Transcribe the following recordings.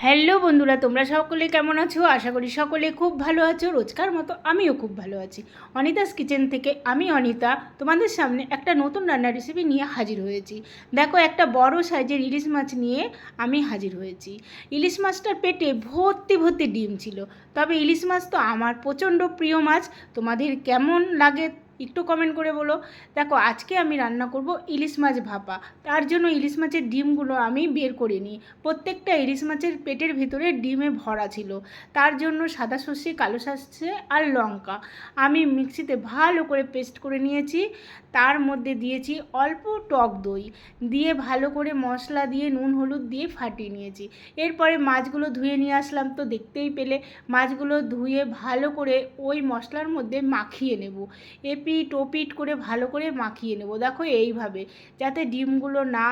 Hello বন্ধুরা, তোমরা সকলে কেমন আছো? আশা করি সকলে খুব ভালো আছো। রোজকার মতো আমিও খুব ভালো আছি। অনিতাস কিচেন থেকে আমি অনিতা তোমাদের সামনে একটা নতুন রান্নার রেসিপি নিয়ে হাজির হয়েছি। দেখো, একটা বড় সাইজের ইলিশ মাছ নিয়ে আমি হাজির হয়েছি। ইলিশ মাছটার পেটে ভর্তি ভর্তি ডিম ছিল। তবে ইলিশ মাছ তো আমার প্রচণ্ড প্রিয় মাছ। তোমাদের কেমন লাগে একটু কমেন্ট করে বলো। দেখো, আজকে আমি রান্না করব ইলিশ মাছ ভাপা। তার জন্য ইলিশ মাছের ডিমগুলো আমি বের করে নিই। প্রত্যেকটা ইলিশ মাছের পেটের ভিতরে ডিমে ভরা ছিল। তার জন্য সাদা সর্ষে, কালো সর্ষে আর লঙ্কা আমি মিক্সিতে ভালো করে পেস্ট করে নিয়েছি। তার মধ্যে দিয়েছি অল্প টক দই দিয়ে ভালো করে মশলা দিয়ে নুন হলুদ দিয়ে ফাটিয়ে নিয়েছি। এরপরে মাছগুলো ধুয়ে নিয়ে আসলাম, তো দেখতেই পেলে মাছগুলো ধুয়ে ভালো করে ওই মশলার মধ্যে মাখিয়ে নেব। এপিট ওপিট করে ভালো করে মাখিয়ে নেব। দেখো, এইভাবে যাতে ডিমগুলো না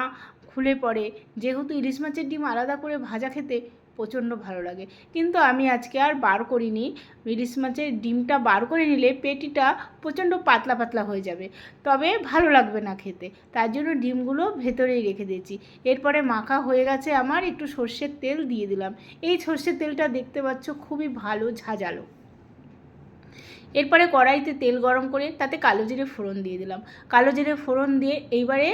খুলে পড়ে। যেহেতু ইলিশ মাছের ডিম আলাদা করে ভাজা খেতে প্রচণ্ড ভালো লাগে, কিন্তু আমি আজকে আর বার করিনি। ইলিশ মাছের ডিমটা বার করে নিলে পেটিটা প্রচণ্ড পাতলা পাতলা হয়ে যাবে, তবে ভালো লাগবে না খেতে। তার জন্য ডিমগুলো ভেতরেই রেখে দিয়েছি। এরপরে মাখা হয়ে গেছে আমার, একটু সর্ষের তেল দিয়ে দিলাম। এই সর্ষের তেলটা দেখতে পাচ্ছ খুবই ভালো ঝাঁঝালো। এরপরে কড়াইতে তেল গরম করে তাতে কালো জিরে ফোড়ন দিয়ে দিলাম। কালো জিরে ফোড়ন দিয়ে এইবারে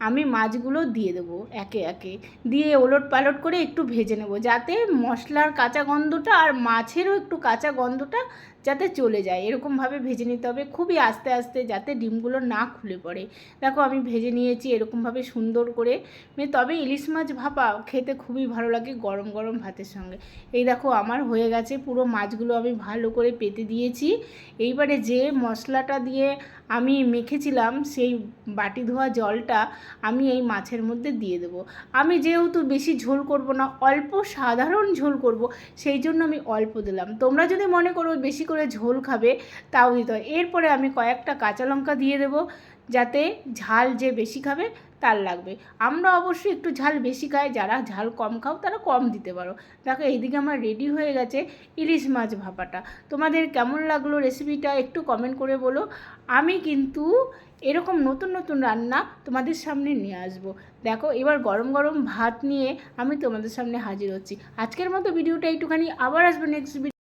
আমি মাছগুলো দিয়ে দেবো একে একে, দিয়ে ওলট পালট করে একটু ভেজে নেব, যাতে মশলার কাঁচা গন্ধটা আর মাছেরও একটু কাঁচা গন্ধটা যাতে চলে যায়। এরকমভাবে ভেজে নিতে হবে, খুবই আস্তে আস্তে, যাতে ডিমগুলো না খুলে পড়ে। দেখো, আমি ভেজে নিয়েছি এরকমভাবে সুন্দর করে। তবে ইলিশ মাছ ভাপা খেতে খুবই ভালো লাগে গরম গরম ভাতের সঙ্গে। এই দেখো, আমার হয়ে গেছে। পুরো মাছগুলো আমি ভালো করে পেতে দিয়েছি। এইবারে যে মশলাটা দিয়ে আমি মেখেছিলাম সেই বাটি ধোয়া জলটা আমি এই মাছের মধ্যে দিয়ে দেবো। আমি যেহেতু বেশি ঝোল করব না, অল্প সাধারণ ঝোল করব, সেই জন্য আমি অল্প দিলাম। তোমরা যদি মনে করো বেশি করে ঝোল খাবে তাও দিতে হয়। এরপরে আমি কয়েকটা কাঁচা লঙ্কা দিয়ে দেবো, যাতে ঝাল যে বেশি খাবে তার লাগবে। আমরা অবশ্যই একটু ঝাল বেশি খাই, যারা ঝাল কম খাও তারা কম দিতে পারো। দেখো, এইদিকে আমার রেডি হয়ে গেছে ইলিশ মাছ ভাপাটা। তোমাদের কেমন লাগলো রেসিপিটা একটু কমেন্ট করে বলো। আমি কিন্তু এরকম নতুন নতুন রান্না তোমাদের সামনে নিয়ে আসবো। দেখো, এবার গরম গরম ভাত নিয়ে আমি তোমাদের সামনে হাজির হচ্ছি। আজকের মতো ভিডিওটা একটুখানি, আবার আসবো নেক্সট ভিডিও।